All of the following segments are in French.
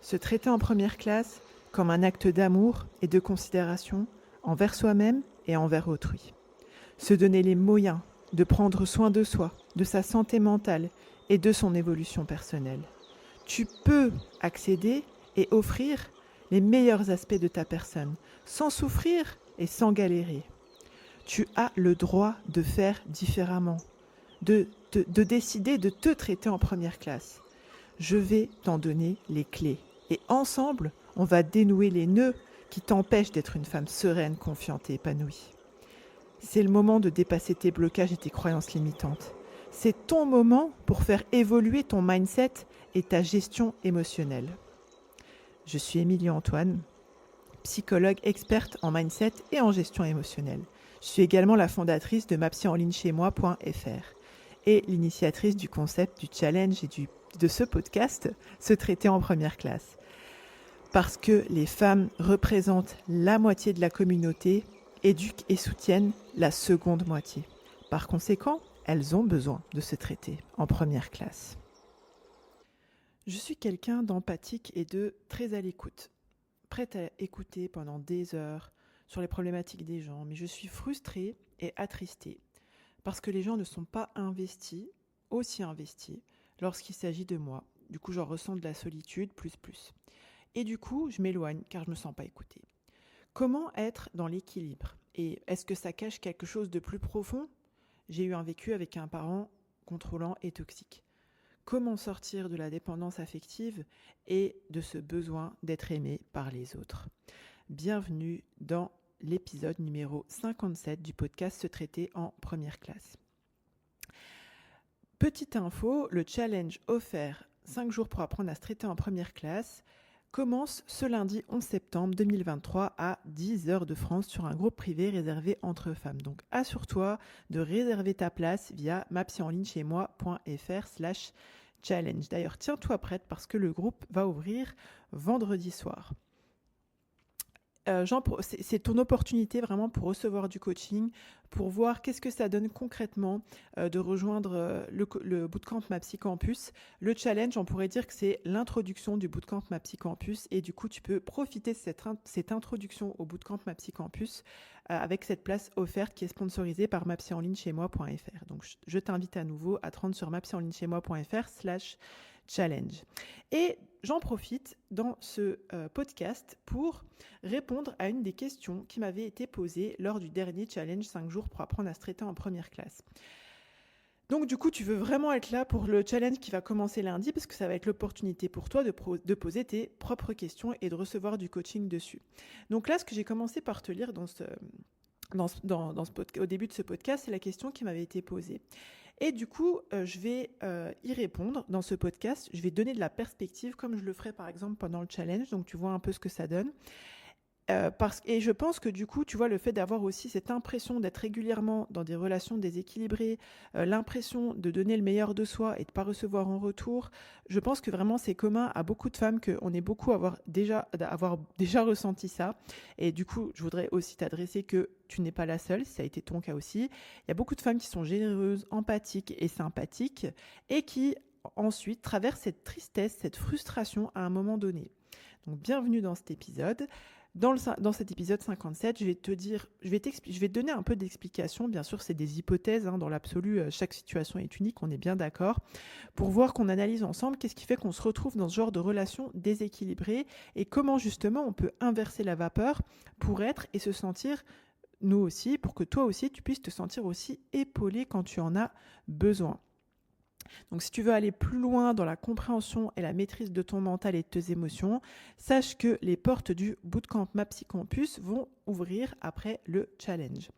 Se traiter en première classe comme un acte d'amour et de considération envers soi-même et envers autrui. Se donner les moyens de prendre soin de soi, de sa santé mentale et de son évolution personnelle. Tu peux accéder et offrir les meilleurs aspects de ta personne, sans souffrir et sans galérer. Tu as le droit de faire différemment, de décider de te traiter en première classe. Je vais t'en donner les clés. Et ensemble, on va dénouer les nœuds qui t'empêchent d'être une femme sereine, confiante et épanouie. C'est le moment de dépasser tes blocages et tes croyances limitantes. C'est ton moment pour faire évoluer ton mindset et ta gestion émotionnelle. Je suis Émilie Antoine, psychologue experte en mindset et en gestion émotionnelle. Je suis également la fondatrice de mapsyenlignechaismoi.fr et l'initiatrice du concept du challenge et de ce podcast, Se traiter en première classe. Parce que les femmes représentent la moitié de la communauté, éduquent et soutiennent la seconde moitié. Par conséquent, elles ont besoin de se traiter en première classe. Je suis quelqu'un d'empathique et de très à l'écoute, prête à écouter pendant des heures sur les problématiques des gens, mais je suis frustrée et attristée parce que les gens ne sont pas aussi investis lorsqu'il s'agit de moi. Du coup, j'en ressens de la solitude plus. Et du coup, je m'éloigne car je ne me sens pas écoutée. Comment être dans l'équilibre ? Et est-ce que ça cache quelque chose de plus profond ? J'ai eu un vécu avec un parent contrôlant et toxique. Comment sortir de la dépendance affective et de ce besoin d'être aimé par les autres ? Bienvenue dans l'épisode numéro 57 du podcast Se traiter en première classe. Petite info, le challenge offert 5 jours pour apprendre à se traiter en première classe commence ce lundi 11 septembre 2023 à 10h de France sur un groupe privé réservé entre femmes. Donc assure-toi de réserver ta place via mapsyenlignechaismoi.fr/challenge. D'ailleurs, tiens-toi prête parce que le groupe va ouvrir vendredi soir. C'est ton opportunité vraiment pour recevoir du coaching, pour voir qu'est-ce que ça donne concrètement de rejoindre le Bootcamp MaPsy Campus. Le challenge, on pourrait dire que c'est l'introduction du Bootcamp MaPsy Campus et du coup, tu peux profiter de cette introduction au Bootcamp MaPsy Campus avec cette place offerte qui est sponsorisée par mapsyenlignechaismoi.fr. Donc, je t'invite à nouveau à te rendre sur mapsyenlignechaismoi.fr/challenge. Et j'en profite dans ce podcast pour répondre à une des questions qui m'avait été posée lors du dernier challenge 5 jours pour apprendre à se traiter en première classe. Donc du coup, tu veux vraiment être là pour le challenge qui va commencer lundi parce que ça va être l'opportunité pour toi de poser tes propres questions et de recevoir du coaching dessus. Donc là, ce que j'ai commencé par te lire au début de ce podcast, c'est la question qui m'avait été posée. Et du coup, je vais y répondre dans ce podcast. Je vais donner de la perspective comme je le ferai par exemple pendant le challenge. Donc, tu vois un peu ce que ça donne. Et je pense que du coup, tu vois, le fait d'avoir aussi cette impression d'être régulièrement dans des relations déséquilibrées, l'impression de donner le meilleur de soi et de ne pas recevoir en retour, je pense que vraiment c'est commun à beaucoup de femmes qu'on est beaucoup à avoir déjà ressenti ça. Et du coup, je voudrais aussi t'adresser que tu n'es pas la seule, ça a été ton cas aussi. Il y a beaucoup de femmes qui sont généreuses, empathiques et sympathiques et qui ensuite traversent cette tristesse, cette frustration à un moment donné. Donc bienvenue dans cet épisode. Dans cet épisode 57, je vais te donner un peu d'explications. Bien sûr, c'est des hypothèses. Dans l'absolu, chaque situation est unique, on est bien d'accord. Pour voir qu'on analyse ensemble qu'est-ce qui fait qu'on se retrouve dans ce genre de relation déséquilibrée et comment justement on peut inverser la vapeur pour être et se sentir, nous aussi, pour que toi aussi, tu puisses te sentir aussi épaulé quand tu en as besoin. Donc si tu veux aller plus loin dans la compréhension et la maîtrise de ton mental et de tes émotions, sache que les portes du Bootcamp MaPsy Campus vont ouvrir après le challenge.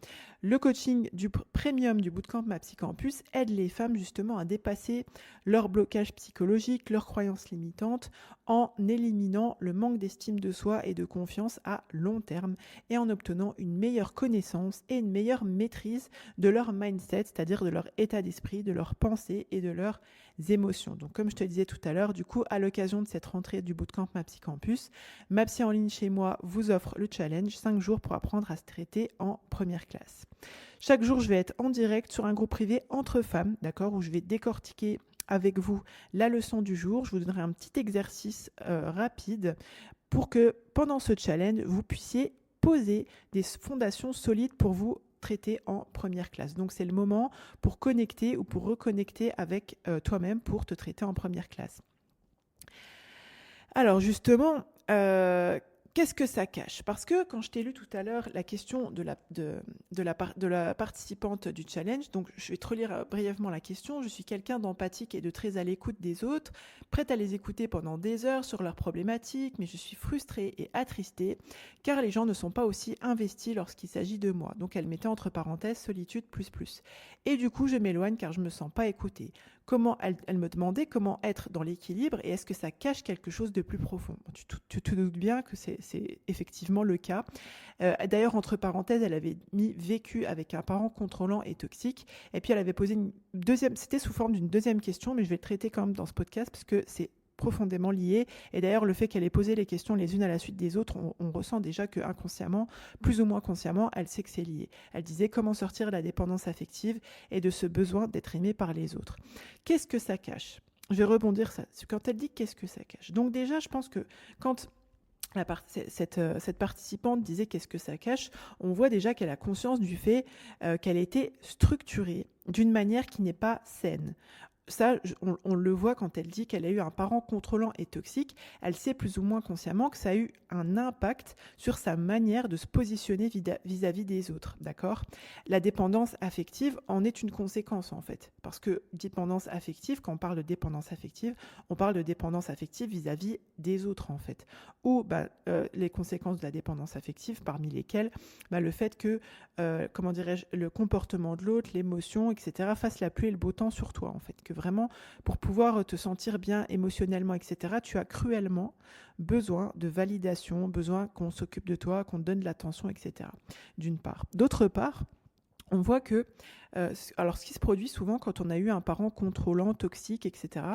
Le coaching du premium du Bootcamp MaPsy Campus aide les femmes justement à dépasser leurs blocages psychologiques, leurs croyances limitantes en éliminant le manque d'estime de soi et de confiance à long terme et en obtenant une meilleure connaissance et une meilleure maîtrise de leur mindset, c'est-à-dire de leur état d'esprit, de leurs pensées et de leurs émotions. Donc comme je te disais tout à l'heure, du coup, à l'occasion de cette rentrée du Bootcamp MaPsy Campus, MaPsy en ligne chez moi vous offre le challenge 5 jours pour apprendre à se traiter en première classe. Chaque jour, je vais être en direct sur un groupe privé entre femmes, d'accord, où je vais décortiquer avec vous la leçon du jour. Je vous donnerai un petit exercice rapide pour que pendant ce challenge, vous puissiez poser des fondations solides pour vous traiter en première classe. Donc c'est le moment pour connecter ou pour reconnecter avec toi-même pour te traiter en première classe. Alors justement, qu'est-ce que ça cache? Parce que quand je t'ai lu tout à l'heure la question de la participante du challenge, donc je vais te relire brièvement la question. Je suis quelqu'un d'empathique et de très à l'écoute des autres, prête à les écouter pendant des heures sur leurs problématiques, mais je suis frustrée et attristée car les gens ne sont pas aussi investis lorsqu'il s'agit de moi. Donc elle mettait entre parenthèses solitude plus. Et du coup je m'éloigne car je me sens pas écoutée. Elle me demandait comment être dans l'équilibre et est-ce que ça cache quelque chose de plus profond. Tu te doutes bien que c'est effectivement le cas. D'ailleurs, entre parenthèses, elle avait mis vécu avec un parent contrôlant et toxique. Et puis elle avait posé une deuxième, c'était sous forme d'une deuxième question, mais je vais le traiter quand même dans ce podcast parce que c'est profondément lié. Et d'ailleurs, le fait qu'elle ait posé les questions les unes à la suite des autres, on ressent déjà que inconsciemment, plus ou moins consciemment, elle sait que c'est lié. Elle disait comment sortir de la dépendance affective et de ce besoin d'être aimé par les autres. Qu'est-ce que ça cache? Je vais rebondir ça. Quand elle dit qu'est-ce que ça cache. Donc déjà, je pense que quand cette participante disait qu'est-ce que ça cache, on voit déjà qu'elle a conscience du fait qu'elle a été structurée d'une manière qui n'est pas saine. Ça, on le voit quand elle dit qu'elle a eu un parent contrôlant et toxique. Elle sait plus ou moins consciemment que ça a eu un impact sur sa manière de se positionner vis-à-vis des autres, d'accord? La dépendance affective en est une conséquence, en fait. Parce que dépendance affective, quand on parle de dépendance affective, on parle de dépendance affective vis-à-vis des autres, en fait. Ou les conséquences de la dépendance affective, parmi lesquelles le fait que, le comportement de l'autre, l'émotion, etc., fasse la pluie et le beau temps sur toi, en fait. Que vraiment, pour pouvoir te sentir bien émotionnellement, etc., tu as cruellement besoin de validation, besoin qu'on s'occupe de toi, qu'on te donne de l'attention, etc. D'une part. D'autre part, on voit que, alors ce qui se produit souvent quand on a eu un parent contrôlant, toxique, etc.,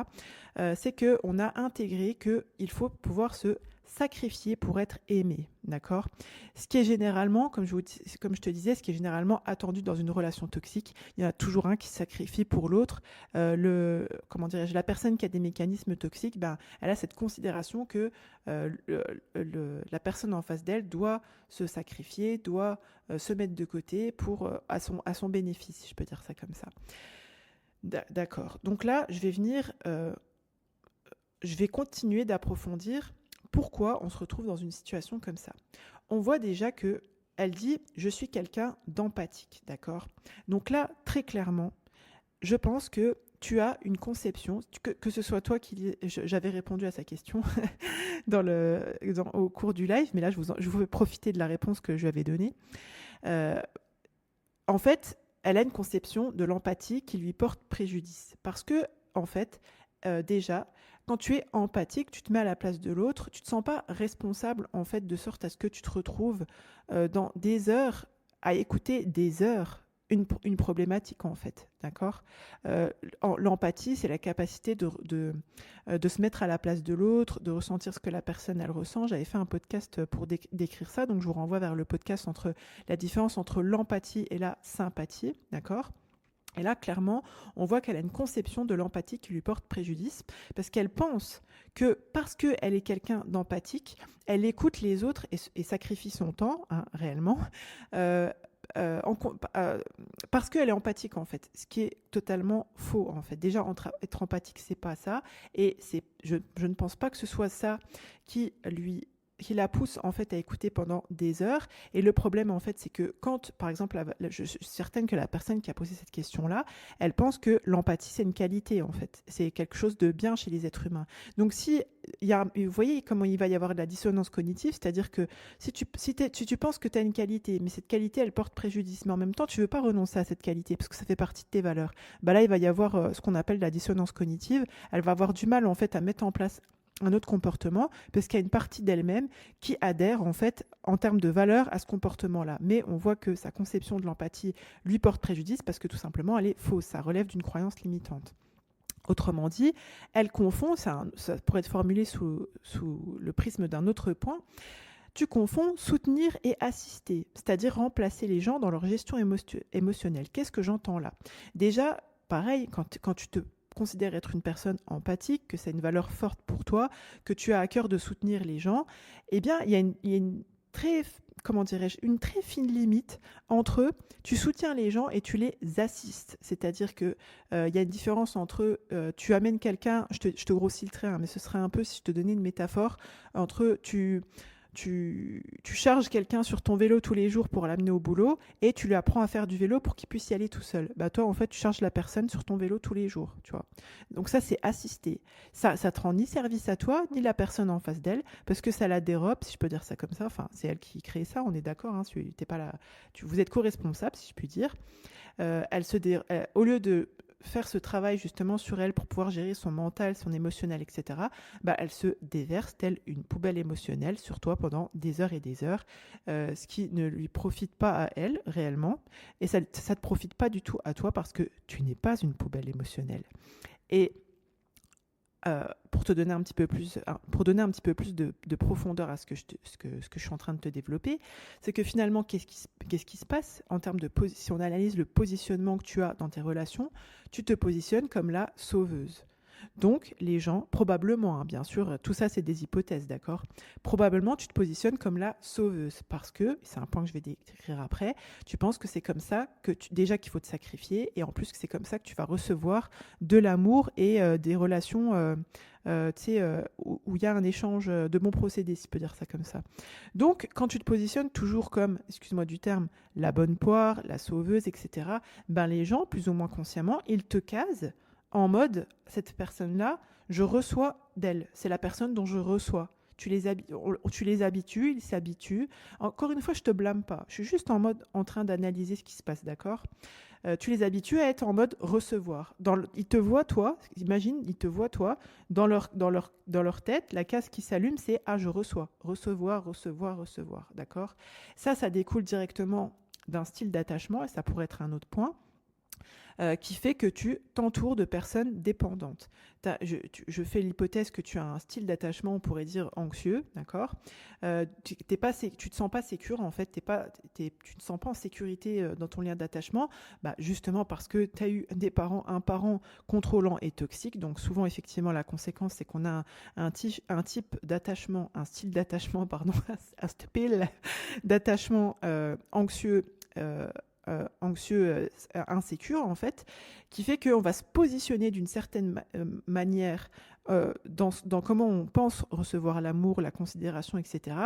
c'est qu'on a intégré qu'il faut pouvoir se sacrifier pour être aimé, d'accord? Ce qui est généralement, comme je te disais, ce qui est généralement attendu dans une relation toxique, il y en a toujours un qui se sacrifie pour l'autre. La personne qui a des mécanismes toxiques, elle a cette considération que la personne en face d'elle doit se sacrifier, doit se mettre de côté à son bénéfice, si je peux dire ça comme ça. D'accord. Donc là, je vais continuer d'approfondir pourquoi on se retrouve dans une situation comme ça. On voit déjà que elle dit « je suis quelqu'un d'empathique », d'accord? Donc là, très clairement, je pense que tu as une conception, que ce soit toi j'avais répondu à sa question au cours du live, mais là, je veux profiter de la réponse que je lui avais donnée. En fait, elle a une conception de l'empathie qui lui porte préjudice. Parce que, en fait, déjà, quand tu es empathique, tu te mets à la place de l'autre, tu te sens pas responsable, en fait, de sorte à ce que tu te retrouves dans des heures, à écouter des heures, une problématique, en fait, d'accord? L'empathie, c'est la capacité de se mettre à la place de l'autre, de ressentir ce que la personne, elle ressent. J'avais fait un podcast pour décrire ça, donc je vous renvoie vers le podcast entre la différence entre l'empathie et la sympathie, d'accord? Et là, clairement, on voit qu'elle a une conception de l'empathie qui lui porte préjudice parce qu'elle pense que parce qu'elle est quelqu'un d'empathique, elle écoute les autres et sacrifie son temps, réellement, parce qu'elle est empathique, en fait. Ce qui est totalement faux, en fait. Déjà, être empathique, c'est pas ça. Et je ne pense pas que ce soit ça qui la pousse en fait à écouter pendant des heures. Et le problème en fait, c'est que quand, par exemple, je suis certaine que la personne qui a posé cette question-là, elle pense que l'empathie c'est une qualité en fait, c'est quelque chose de bien chez les êtres humains. Donc vous voyez comment il va y avoir de la dissonance cognitive, c'est-à-dire que si tu penses que tu as une qualité, mais cette qualité elle porte préjudice, mais en même temps tu veux pas renoncer à cette qualité parce que ça fait partie de tes valeurs, là il va y avoir ce qu'on appelle la dissonance cognitive. Elle va avoir du mal en fait à mettre en place un autre comportement, parce qu'il y a une partie d'elle-même qui adhère en fait en termes de valeur à ce comportement-là. Mais on voit que sa conception de l'empathie lui porte préjudice parce que tout simplement elle est fausse, ça relève d'une croyance limitante. Autrement dit, elle confond, ça pourrait être formulé sous le prisme d'un autre point, tu confonds soutenir et assister, c'est-à-dire remplacer les gens dans leur gestion émotionnelle. Qu'est-ce que j'entends là? Déjà, pareil, quand tu te considères être une personne empathique, que c'est une valeur forte pour toi, que tu as à cœur de soutenir les gens, eh bien, il y a une très, comment dirais-je, une très fine limite entre tu soutiens les gens et tu les assistes. C'est-à-dire que il y a une différence entre tu amènes quelqu'un, je te grossis le trait, hein, mais ce serait un peu si je te donnais une métaphore entre tu charges quelqu'un sur ton vélo tous les jours pour l'amener au boulot et tu lui apprends à faire du vélo pour qu'il puisse y aller tout seul. Bah toi, en fait, tu charges la personne sur ton vélo tous les jours, tu vois. Donc ça, c'est assisté. Ça te rend ni service à toi, ni la personne en face d'elle, parce que ça la dérobe, si je peux dire ça comme ça. Enfin, c'est elle qui crée ça, on est d'accord, hein, t'es pas là, vous êtes co-responsable, si je puis dire. Au lieu de faire ce travail justement sur elle pour pouvoir gérer son mental, son émotionnel, etc., bah, elle se déverse telle une poubelle émotionnelle sur toi pendant des heures et des heures, ce qui ne lui profite pas à elle réellement, et ça ne te profite pas du tout à toi parce que tu n'es pas une poubelle émotionnelle. Et pour donner un petit peu plus de profondeur à ce que je suis en train de te développer, c'est que finalement, qu'est-ce qui se passe en termes de si on analyse le positionnement que tu as dans tes relations, tu te positionnes comme la sauveuse. Donc, les gens, probablement, hein, bien sûr, tout ça c'est des hypothèses, d'accord? Probablement, tu te positionnes comme la sauveuse parce que, c'est un point que je vais décrire après, tu penses que c'est comme ça déjà qu'il faut te sacrifier et en plus que c'est comme ça que tu vas recevoir de l'amour et des relations où il y a un échange de bons procédés, si je peux dire ça comme ça. Donc, quand tu te positionnes toujours comme, excuse-moi du terme, la bonne poire, la sauveuse, etc., ben les gens, plus ou moins consciemment, ils te casent en mode, cette personne-là, je reçois d'elle. C'est la personne dont je reçois. Tu les habitues, ils s'habituent. Encore une fois, je te blâme pas. Je suis juste en train d'analyser ce qui se passe, d'accord? Tu les habitues à être en mode recevoir. Ils te voient, toi, imagine, ils te voient, toi, dans leur tête, la case qui s'allume, c'est « Ah, je reçois ». Recevoir, recevoir, recevoir, d'accord? Ça découle directement d'un style d'attachement, et ça pourrait être un autre point. Qui fait que tu t'entoures de personnes dépendantes. Je fais l'hypothèse que tu as un style d'attachement, on pourrait dire anxieux, d'accord? Tu te sens pas sécure, en fait, tu ne sens pas en sécurité dans ton lien d'attachement, justement parce que tu as eu un parent contrôlant et toxique. Donc souvent, effectivement, la conséquence, c'est qu'on a un type d'attachement, un style d'attachement, pardon, un style d'attachement anxieux, insécure en fait, qui fait qu'on va se positionner d'une certaine manière dans comment on pense recevoir l'amour, la considération, etc.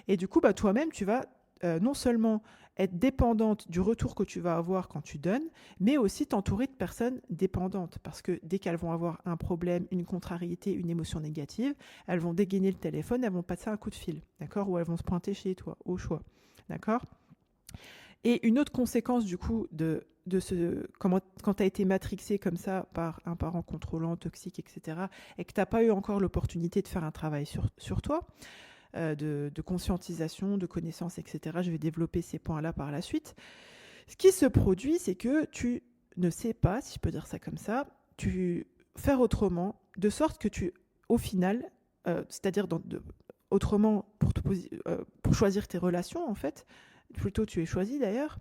Et du coup, toi-même, tu vas non seulement être dépendante du retour que tu vas avoir quand tu donnes, mais aussi t'entourer de personnes dépendantes, parce que dès qu'elles vont avoir un problème, une contrariété, une émotion négative, elles vont dégainer le téléphone, elles vont passer un coup de fil, d'accord, ou elles vont se pointer chez toi, au choix, d'accord. Et une autre conséquence du coup quand tu as été matrixé comme ça par un parent contrôlant, toxique, etc., et que tu n'as pas eu encore l'opportunité de faire un travail sur toi, de conscientisation, de connaissance, etc., je vais développer ces points-là par la suite. Ce qui se produit, c'est que tu ne sais pas, si je peux dire ça comme ça, faire autrement, de sorte que au final, c'est-à-dire autrement pour choisir tes relations, en fait, plutôt tu es choisi d'ailleurs,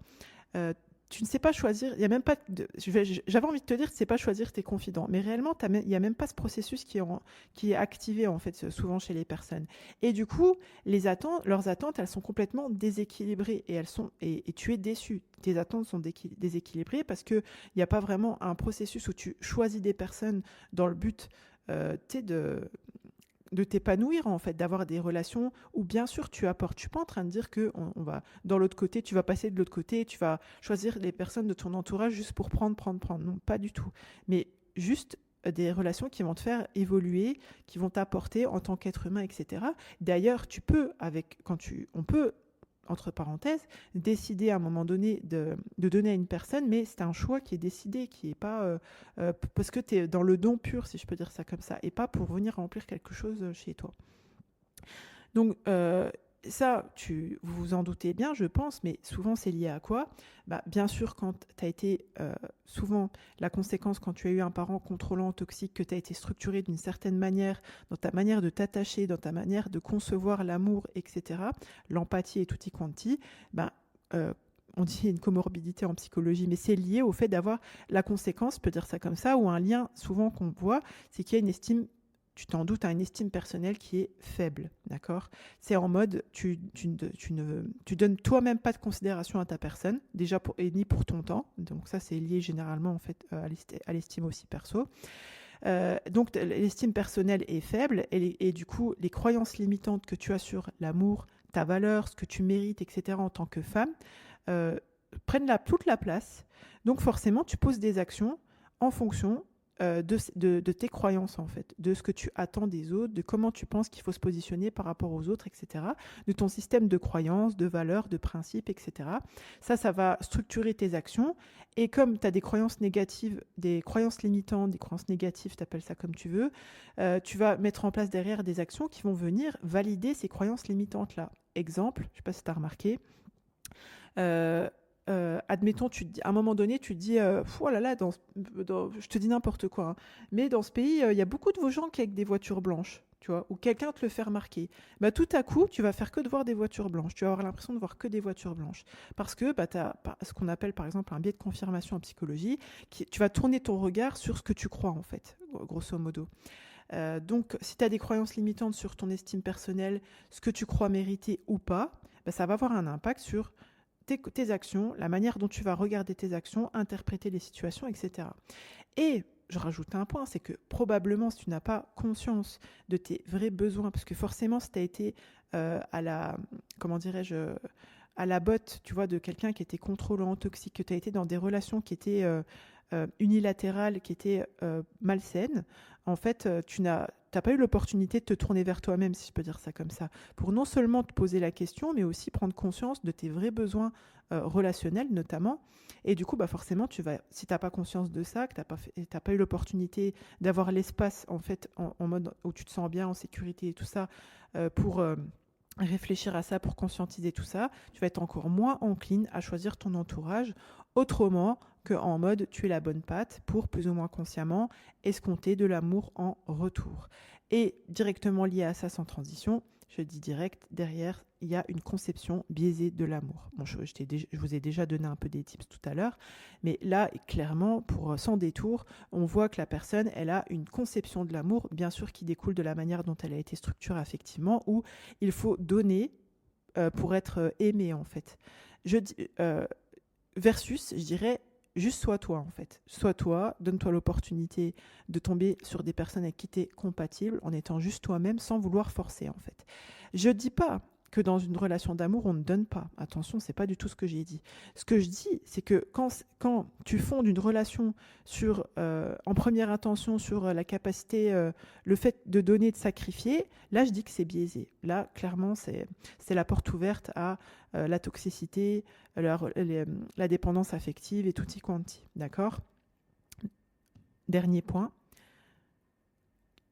tu ne sais pas choisir, il y a même pas j'avais envie de te dire que c'est pas choisir tes confidents, mais réellement il y a même pas ce processus qui est activé en fait souvent chez les personnes. Et du coup, leurs attentes, elles sont complètement déséquilibrées et tu es déçu. Tes attentes sont déséquilibrées parce que il n'y a pas vraiment un processus où tu choisis des personnes dans le but de t'épanouir, en fait, d'avoir des relations où bien sûr tu apportes. Je suis pas en train de dire que on va dans l'autre côté, tu vas passer de l'autre côté, tu vas choisir les personnes de ton entourage juste pour prendre. Non, pas du tout. Mais juste des relations qui vont te faire évoluer, qui vont t'apporter en tant qu'être humain, etc. D'ailleurs, on peut, entre parenthèses, décider à un moment donné de donner à une personne, mais c'est un choix qui est décidé, qui est pas parce que tu es dans le don pur, si je peux dire ça comme ça, et pas pour venir remplir quelque chose chez toi. Donc ça, vous vous en doutez bien, je pense, mais souvent c'est lié à quoi? Bien sûr, quand tu as été, souvent la conséquence, quand tu as eu un parent contrôlant, toxique, que tu as été structuré d'une certaine manière, dans ta manière de t'attacher, dans ta manière de concevoir l'amour, etc., l'empathie et tutti quanti, on dit une comorbidité en psychologie, mais c'est lié au fait d'avoir la conséquence, je peux dire ça comme ça, ou un lien souvent qu'on voit, c'est qu'il y a une estime, tu t'en doutes, une estime personnelle qui est faible, d'accord? C'est en mode, tu donnes toi-même pas de considération à ta personne, déjà et ni pour ton temps, donc ça c'est lié généralement en fait à l'estime aussi perso. Donc l'estime personnelle est faible et du coup les croyances limitantes que tu as sur l'amour, ta valeur, ce que tu mérites, etc. en tant que femme prennent toute la place. Donc forcément tu poses des actions en fonction de tes croyances en fait, de ce que tu attends des autres, de comment tu penses qu'il faut se positionner par rapport aux autres, etc. De ton système de croyances, de valeurs, de principes, etc. Ça va structurer tes actions. Et comme tu as des croyances négatives, des croyances limitantes, des croyances négatives, tu appelles ça comme tu veux, tu vas mettre en place derrière des actions qui vont venir valider ces croyances limitantes-là. Exemple, je ne sais pas si tu as remarqué, admettons, à un moment donné, tu te dis, oh là là, je te dis n'importe quoi, hein, mais dans ce pays, il y a beaucoup de gens qui ont des voitures blanches, tu vois, ou quelqu'un te le fait remarquer. Bah, tout à coup, tu vas faire que de voir des voitures blanches. Tu vas avoir l'impression de voir que des voitures blanches. Parce que tu as ce qu'on appelle, par exemple, un biais de confirmation en psychologie, tu vas tourner ton regard sur ce que tu crois, en fait, grosso modo. Donc, si tu as des croyances limitantes sur ton estime personnelle, ce que tu crois mériter ou pas, bah, ça va avoir un impact sur tes actions, la manière dont tu vas regarder tes actions, interpréter les situations, etc. Et je rajoute un point, c'est que probablement si tu n'as pas conscience de tes vrais besoins, parce que forcément si tu as été à la botte, tu vois, de quelqu'un qui était contrôlant, toxique, que tu as été dans des relations qui étaient unilatérales, qui étaient malsaines, en fait, tu n'as pas eu l'opportunité de te tourner vers toi-même, si je peux dire ça comme ça, pour non seulement te poser la question, mais aussi prendre conscience de tes vrais besoins relationnels notamment. Et du coup, bah forcément, si tu n'as pas conscience de ça, que tu n'as pas eu l'opportunité d'avoir l'espace en fait, en mode où tu te sens bien, en sécurité et tout ça, pour réfléchir à ça, pour conscientiser tout ça, tu vas être encore moins encline à choisir ton entourage autrement qu'en mode tu es la bonne patte pour plus ou moins consciemment escompter de l'amour en retour. Et directement lié à ça sans transition, je dis direct, derrière, il y a une conception biaisée de l'amour. Bon, je vous ai déjà donné un peu des tips tout à l'heure, mais là, clairement, sans détour, on voit que la personne, elle a une conception de l'amour, bien sûr, qui découle de la manière dont elle a été structurée affectivement, où il faut donner pour être aimé, en fait. Versus, je dirais, juste sois toi, en fait. Sois toi, donne-toi l'opportunité de tomber sur des personnes avec qui tu es compatible en étant juste toi-même sans vouloir forcer, en fait. Je ne dis pas que dans une relation d'amour, on ne donne pas. Attention, c'est pas du tout ce que j'ai dit. Ce que je dis, c'est que quand tu fondes une relation en première intention sur la capacité, le fait de donner, de sacrifier, là, je dis que c'est biaisé. Là, clairement, c'est la porte ouverte à la toxicité, la dépendance affective et tutti quanti. D'accord ? Dernier point.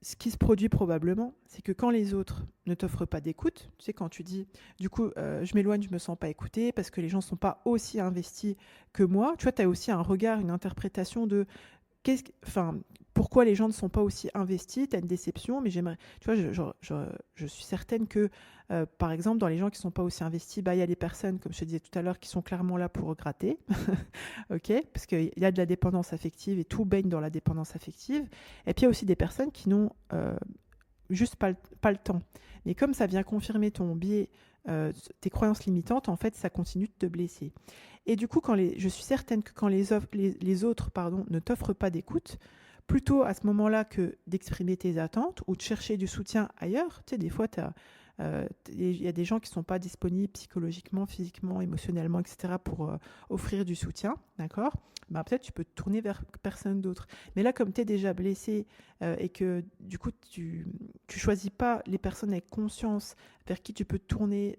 Ce qui se produit probablement, c'est que quand les autres ne t'offrent pas d'écoute, tu sais, quand tu dis, du coup, je m'éloigne, je me sens pas écoutée parce que les gens sont pas aussi investis que moi, tu vois, tu as aussi un regard, une interprétation de pourquoi les gens ne sont pas aussi investis, tu as une déception, mais j'aimerais, tu vois, je suis certaine que, par exemple, dans les gens qui ne sont pas aussi investis, bah, il y a des personnes, comme je te disais tout à l'heure, qui sont clairement là pour gratter, ok, parce qu'il y a de la dépendance affective et tout baigne dans la dépendance affective, et puis il y a aussi des personnes qui n'ont juste pas le temps. Mais comme ça vient confirmer ton biais, tes croyances limitantes, en fait, ça continue de te blesser. Et du coup, je suis certaine que quand les autres ne t'offrent pas d'écoute, plutôt à ce moment-là que d'exprimer tes attentes ou de chercher du soutien ailleurs, tu sais, des fois, il y a des gens qui ne sont pas disponibles psychologiquement, physiquement, émotionnellement, etc. pour offrir du soutien, d'accord ? Ben, peut-être tu peux te tourner vers personne d'autre. Mais là, comme tu es déjà blessé et que du coup, tu choisis pas les personnes avec conscience vers qui tu peux te tourner,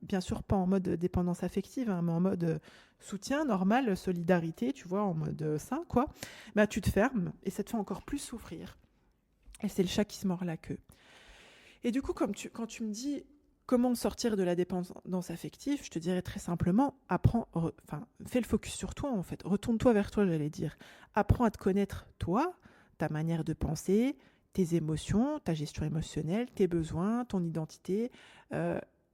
bien sûr pas en mode dépendance affective, hein, mais en mode soutien normal, solidarité, tu vois, en mode sain, quoi, ben, tu te fermes et ça te fait encore plus souffrir. Et c'est le chat qui se mord la queue. Et du coup, quand tu me dis comment sortir de la dépendance affective, je te dirais très simplement, fais le focus sur toi en fait. Retourne-toi vers toi, j'allais dire. Apprends à te connaître toi, ta manière de penser, tes émotions, ta gestion émotionnelle, tes besoins, ton identité,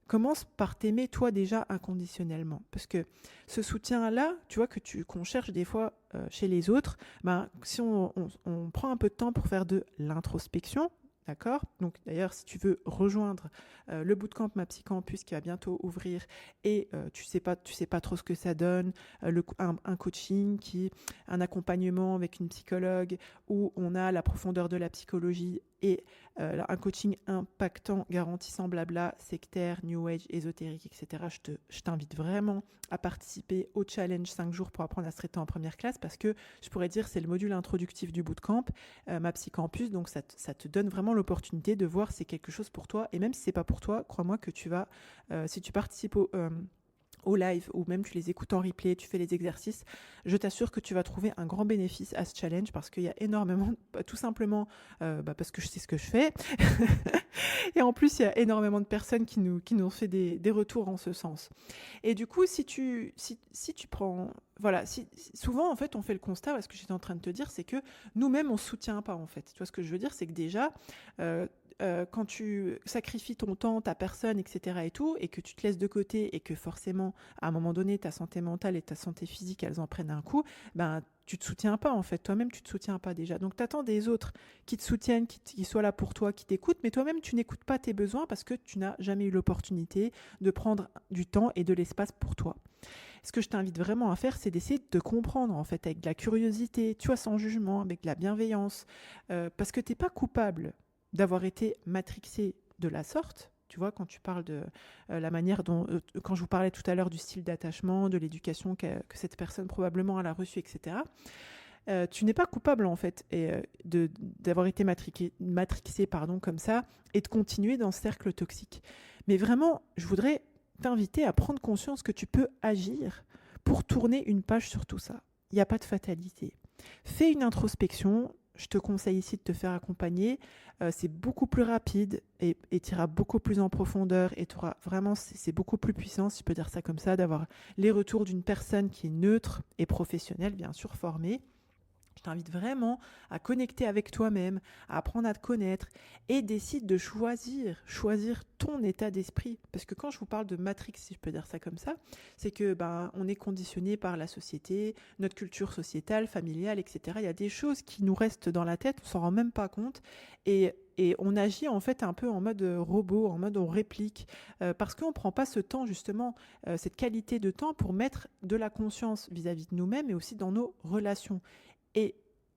commence par t'aimer toi déjà inconditionnellement. Parce que ce soutien-là, tu vois, qu'on cherche des fois chez les autres, si on prend un peu de temps pour faire de l'introspection, d'accord ? Donc d'ailleurs, si tu veux rejoindre le bootcamp Ma Psy Campus qui va bientôt ouvrir et tu sais pas trop ce que ça donne, un coaching, un accompagnement avec une psychologue où on a la profondeur de la psychologie et un coaching impactant, garantissant blabla, sectaire, new age, ésotérique, etc. Je t'invite vraiment à participer au challenge 5 jours pour apprendre à se traiter en première classe parce que je pourrais dire c'est le module introductif du bootcamp, Ma Psy Campus, donc ça te donne vraiment l'opportunité de voir si c'est quelque chose pour toi et même si c'est pas pour toi, crois-moi que tu vas, si tu participes au live ou même tu les écoutes en replay, tu fais les exercices, je t'assure que tu vas trouver un grand bénéfice à ce challenge parce qu'il y a énormément, tout simplement parce que je sais ce que je fais et en plus il y a énormément de personnes qui nous ont fait des retours en ce sens. Et du coup, si tu prends, voilà, souvent en fait on fait le constat, ce que j'étais en train de te dire, c'est que nous-mêmes on se soutient pas en fait. Tu vois ce que je veux dire, c'est que déjà quand tu sacrifies ton temps, ta personne, etc. et tout, et que tu te laisses de côté et que forcément à un moment donné ta santé mentale et ta santé physique elles en prennent un coup, tu te soutiens pas en fait, toi-même tu te soutiens pas déjà. Donc t'attends des autres qui te soutiennent, qui soient là pour toi, qui t'écoutent, mais toi-même tu n'écoutes pas tes besoins parce que tu n'as jamais eu l'opportunité de prendre du temps et de l'espace pour toi. Ce que je t'invite vraiment à faire, c'est d'essayer de te comprendre en fait avec de la curiosité, tu vois, sans jugement, avec de la bienveillance, parce que t'es pas coupable d'avoir été matrixé de la sorte. Tu vois, quand tu parles de la manière dont, quand je vous parlais tout à l'heure du style d'attachement, de l'éducation que cette personne probablement elle a reçue, etc. Tu n'es pas coupable en fait d'avoir été matrixé comme ça et de continuer dans ce cercle toxique. Mais vraiment, je voudrais t'inviter à prendre conscience que tu peux agir pour tourner une page sur tout ça. Il n'y a pas de fatalité. Fais une introspection. Je te conseille ici de te faire accompagner. C'est beaucoup plus rapide et tu iras beaucoup plus en profondeur et tu auras vraiment, c'est beaucoup plus puissant, si je peux dire ça comme ça, d'avoir les retours d'une personne qui est neutre et professionnelle, bien sûr, formée. Je t'invite vraiment à connecter avec toi-même, à apprendre à te connaître et décide de choisir ton état d'esprit. Parce que quand je vous parle de matrix, si je peux dire ça comme ça, c'est que on est conditionné par la société, notre culture sociétale, familiale, etc. Il y a des choses qui nous restent dans la tête, on s'en rend même pas compte et on agit en fait un peu en mode robot, en mode on réplique, parce qu'on ne prend pas ce temps justement, cette qualité de temps pour mettre de la conscience vis-à-vis de nous-mêmes et aussi dans nos relations. Et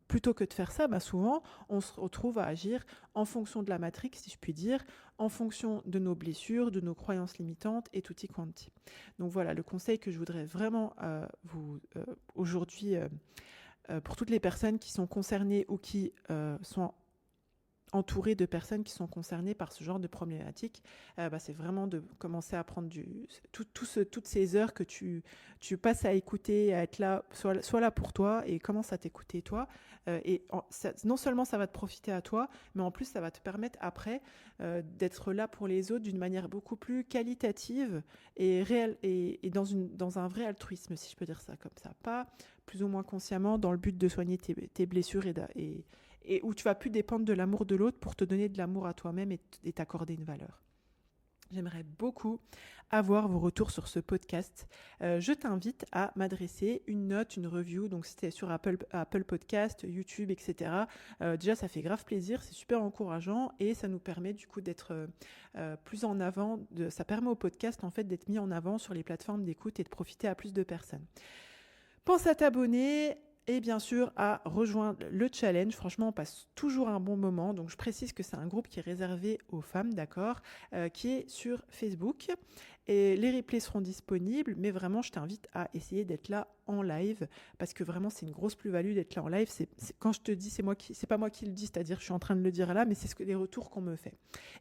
plutôt que de faire ça, souvent, on se retrouve à agir en fonction de la matrix, si je puis dire, en fonction de nos blessures, de nos croyances limitantes et tutti quanti. Donc voilà, le conseil que je voudrais vraiment vous aujourd'hui, pour toutes les personnes qui sont concernées ou qui sont entouré de personnes qui sont concernées par ce genre de problématique, c'est vraiment de commencer à prendre toutes ces heures que tu passes à écouter, à être là, soit là pour toi et commence à t'écouter toi. Non seulement ça va te profiter à toi, mais en plus ça va te permettre après d'être là pour les autres d'une manière beaucoup plus qualitative et réelle et dans un vrai altruisme, si je peux dire ça comme ça. Pas plus ou moins consciemment dans le but de soigner tes blessures et où tu vas plus dépendre de l'amour de l'autre pour te donner de l'amour à toi-même et t'accorder une valeur. J'aimerais beaucoup avoir vos retours sur ce podcast. Je t'invite à m'adresser une note, une review. Donc, c'était sur Apple Podcast, YouTube, etc. Déjà, ça fait grave plaisir. C'est super encourageant et ça nous permet du coup d'être plus en avant. Ça permet au podcast en fait d'être mis en avant sur les plateformes d'écoute et de profiter à plus de personnes. Pense à t'abonner. Et bien sûr, à rejoindre le challenge. Franchement, on passe toujours un bon moment. Donc, je précise que c'est un groupe qui est réservé aux femmes, d'accord, qui est sur Facebook. Et les replays seront disponibles. Mais vraiment, je t'invite à essayer d'être là en live parce que vraiment, c'est une grosse plus-value d'être là en live. Quand je te dis, c'est pas moi qui le dis, c'est-à-dire je suis en train de le dire là, mais c'est les retours qu'on me fait.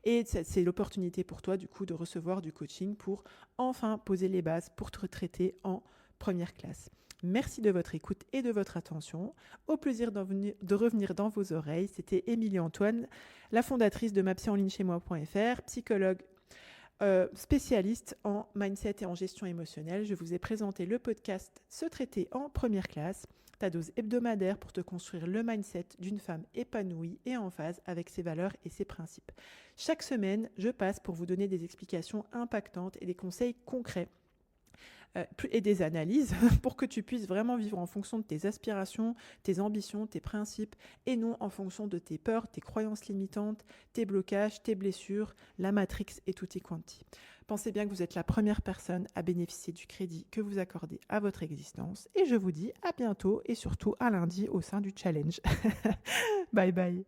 Et c'est l'opportunité pour toi, du coup, de recevoir du coaching pour enfin poser les bases pour te retraiter en première classe. Merci de votre écoute et de votre attention. Au plaisir de revenir dans vos oreilles. C'était Émilie Antoine, la fondatrice de mapsyenlignechaismoi.fr, psychologue spécialiste en mindset et en gestion émotionnelle. Je vous ai présenté le podcast Se traiter en première classe. ta dose hebdomadaire pour te construire le mindset d'une femme épanouie et en phase avec ses valeurs et ses principes. Chaque semaine, je passe pour vous donner des explications impactantes et des conseils concrets et des analyses pour que tu puisses vraiment vivre en fonction de tes aspirations, tes ambitions, tes principes et non en fonction de tes peurs, tes croyances limitantes, tes blocages, tes blessures, la matrix et tutti quanti. Pensez bien que vous êtes la première personne à bénéficier du crédit que vous accordez à votre existence et je vous dis à bientôt et surtout à lundi au sein du challenge. Bye bye.